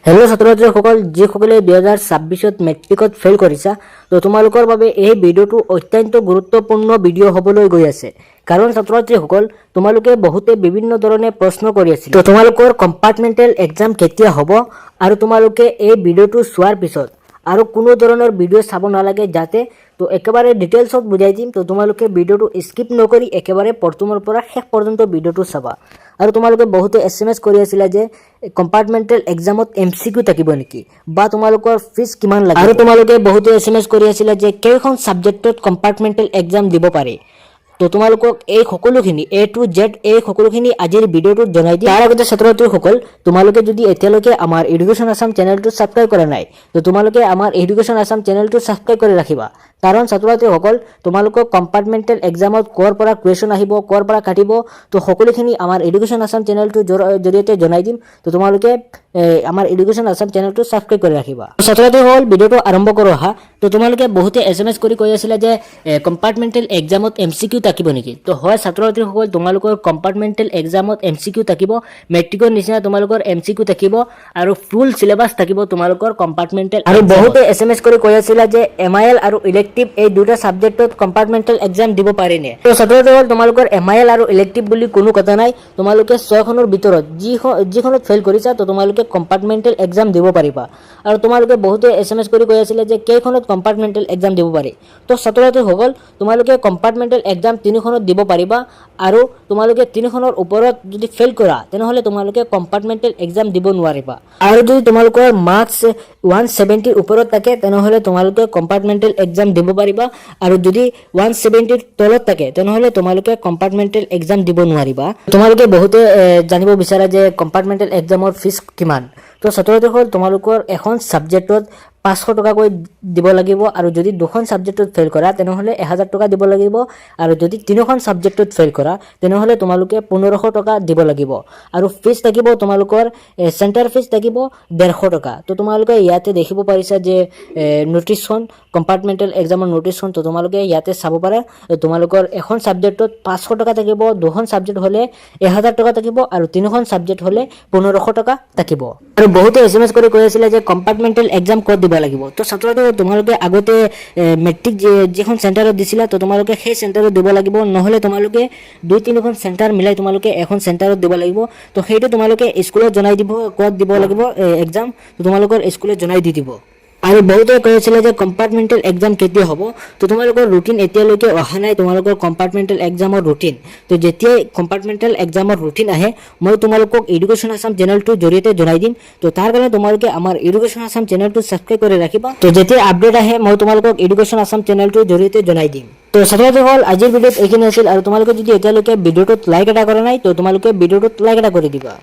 Hello' ছাত্ৰ-ছাত্ৰীসকল, যিসকলে 2026ত মেট্ৰিকত ফেইল কৰিছা, তো তোমালোকৰ বাবে এই ভিডিঅ'টো অত্যন্ত গুৰুত্বপূৰ্ণ ভিডিঅ' হ'বলৈ গৈ আছে। কাৰণ ছাত্ৰ-ছাত্ৰীসকল, তোমালোকে বহুতে বিভিন্ন ধৰণে প্ৰশ্ন কৰি আছিল। তো তোমালোকৰ কম্পাৰ্টমেণ্টেল এক্সাম কেতিয়া হ'ব আৰু তোমালোকে এই ভিডিঅ'টো চোৱাৰ পিছত আৰু কোনো ধৰণৰ ভিডিঅ' চাব নালাগে, যাতে তো একেবাৰে ডিটেইলছত বুজাই দিম। তো তোমালোকে ভিডিঅ'টো স্কিপ নকৰি একেবাৰে প্ৰথমৰ পৰা শেষ পৰ্যন্ত ভিডিঅ'টো চাবা। আৰু তোমালোকে বহুতে SMS কৰি আছিলা যে কম্পাৰ্টমেণ্টেল এক্সামত MCQ থাকিব নেকি, বা তোমালোকৰ ফিজ কিমান লাগিব, আৰু তোমালোকে বহুতে SMS কৰি আছিলা যে কেইখন ছাবজেক্টত কম্পাৰ্টমেণ্টেল এক্সাম দিব পাৰি। তো তোমালোকক এই সকলোখিনি A to Z এই সকলোখিনি আজিৰ ভিডিঅ'টোত জনাই দিম। তাৰ আগতে ছাত্ৰ-ছাত্ৰীসকল, তোমালোকে যদি এতিয়ালৈকে আমাৰ এডুকেশ্যন আছাম চেনেলটো ছাবস্ক্ৰাইব কৰা নাই, তো তোমালোকে আমাৰ এডুকেশ্যন আছাম চেনেলটো ছাবস্ক্ৰাইব কৰি ৰাখিবা। কাৰণ ছাত্ৰ-ছাত্ৰীসকল, তোমালোকক কম্পাৰ্টমেণ্টেল এক্সামত ক'ৰ পৰা কুৱেশ্যন আহিব, ক'ৰ পৰা কাটিব, তো সকলোখিনি আমাৰ এডুকেশ্যন আছাম চেনেলটোৰ জৰিয়তে জনাই দিম। তো তোমালোকে আমাৰ এডুকেশ্যন আছাম চেনেলটো ছাবস্ক্ৰাইব কৰি ৰাখিবা। ছাত্ৰ-ছাত্ৰীসকল, ভিডিঅ'টো আৰম্ভ কৰোঁ আহা। তো তোমালোকে বহুতে SMS কৰি কৈ আছিলা যে কম্পাৰ্টমেণ্টেল এক্সামত MCQ থাকিব নেকি। তো হয় ছাত্ৰ-ছাত্ৰীসকল, তোমালোকৰ কম্পাৰ্টমেণ্টেল এক্সামত MCQ থাকিব। মেট্ৰিকৰ নিচিনা তোমালোকৰ MCQ থাকিব আৰু ফুল চিলেবাছ থাকিব তোমালোকৰ কম্পাৰ্টমেণ্টেল। আৰু বহুতে SMS কৰি কৈ আছিলা যে MIL আৰু ইলেক্টিভ এই দুটা ছাবজেক্টত কম্পাৰ্টমেণ্টেল এক্সাম দিব পাৰিনে। তো ছাত্ৰ-ছাত্ৰীসকল, তোমালোকৰ MIL আৰু ইলেক্টিভ বুলি কোনো কথা নাই। তোমালোকে 6খনৰ ভিতৰত যিখনত ফেইল কৰিছা, তো তোমালোকে কম্পাৰ্টমেণ্টেল এক্সাম দিব পাৰিবা। আৰু তোমালোকে বহুতে SMS কৰি কৈ আছিলে যে কেইখনত কম্পাৰ্টমেণ্টেল এক্সাম দিব পাৰি। তো ছাত্ৰ-ছাত্ৰীসকল, তোমালোকে কম্পাৰ্টমেণ্টেল এক্সাম 3খনত দিব পাৰিবা। আৰু তোমালোকে 3খনৰ ওপৰত যদি ফেইল কৰা, তেনেহ'লে তোমালোকে কম্পাৰ্টমেণ্টেল এক্সাম দিব নোৱাৰিবা। আৰু যদি তোমালোকৰ মাৰ্কছ 170ৰ ওপৰত থাকে, তেনেহ'লে তোমালোকে কম্পাৰ্টমেণ্টেল এক্সাম দিব পাৰিবা। আৰু যদি 170ৰ তলত থাকে, তেনেহ'লে তোমালোকে কম্পাৰ্টমেণ্টেল এক্সাম দিব নোৱাৰিবা। তোমালোকে বহুতে জানিব বিচাৰা যে কম্পাৰ্টমেণ্টেল এক্সামৰ ফিজ কিমান। তো ছাত্ৰ-ছাত্ৰীসকল, তোমালোকৰ এখন ছাবজেক্টত 500 টকাকৈ দিব লাগিব। আৰু যদি 2খন ছাবজেক্টত ফেইল কৰা, তেনেহ'লে 1000 টকা দিব লাগিব। আৰু যদি 3খন ছাবজেক্টত ফেইল কৰা, তেনেহ'লে তোমালোকে 1500 টকা দিব লাগিব। আৰু ফিজ থাকিব তোমালোকৰ চেণ্টাৰ ফিজ থাকিব 150 টকা। তো তোমালোকে ইয়াতে দেখিব পাৰিছা যে নটিছখন, কম্পাৰ্টমেণ্টেল এক্সামৰ নটিছখন, তো তোমালোকে ইয়াতে চাব পাৰা। তোমালোকৰ এখন ছাবজেক্টত 500 টকা থাকিব, 2খন ছাবজেক্ট হ'লে 1000 টকা থাকিব, আৰু 3খন ছাবজেক্ট হ'লে 1500 টকা থাকিব। আৰু বহুতে SMS কৰি কৈ আছিলে যে কম্পাৰ্টমেণ্টেল এক্সাম ক'ত দিব লাগিব। তো ছাত্ৰ-ছাত্ৰী, তোমালোকে আগতে মেট্ৰিক যিখন চেণ্টাৰত দিছিলা, তো তোমালোকে সেই চেণ্টাৰত দিব লাগিব। নহ'লে তোমালোকে 2-3খন চেণ্টাৰ মিলাই তোমালোকে এখন চেণ্টাৰত দিব লাগিব। তো সেইটো তোমালোকে স্কুলত জনাই দিব, ক'ত দিব লাগিব এক্সাম, তোমালোকৰ স্কুলত জনাই দি দিব। আৰু বহুতে কৈ আছিলে যে কম্পাৰ্টমেণ্টেল এক্সাম কেতিয়া হ'ব। তো তোমালোকৰ ৰুটিন এতিয়ালৈকে অহা নাই, তোমালোকৰ কম্পাৰ্টমেণ্টেল এক্সামৰ ৰুটিন। তো যেতিয়াই কম্পাৰ্টমেণ্টেল এক্সামৰ ৰুটিন আহে, মই তোমালোকক এডুকেশ্যন আছাম চেনেলটোৰ জৰিয়তে জনাই দিম। তো তাৰ কাৰণে তোমালোকে আমাৰ এডুকেশ্যন আছাম চেনেলটো ছাবস্ক্ৰাইব কৰি ৰাখিবা। তো যেতিয়া আপডেট আহে, মই তোমালোকক এডুকেশ্যন আছাম চেনেলটোৰ জৰিয়তে জনাই দিম। তো ছাত্ৰ-ছাত্ৰীসকল, আজিৰ ভিডিঅ'ত এইখিনি আছিল। আৰু তোমালোকে যদি এতিয়ালৈকে ভিডিঅ'টোত লাইক এটা কৰা নাই, তো তোমালোকে ভিডিঅ'টোত লাইক এটা কৰি দিবা।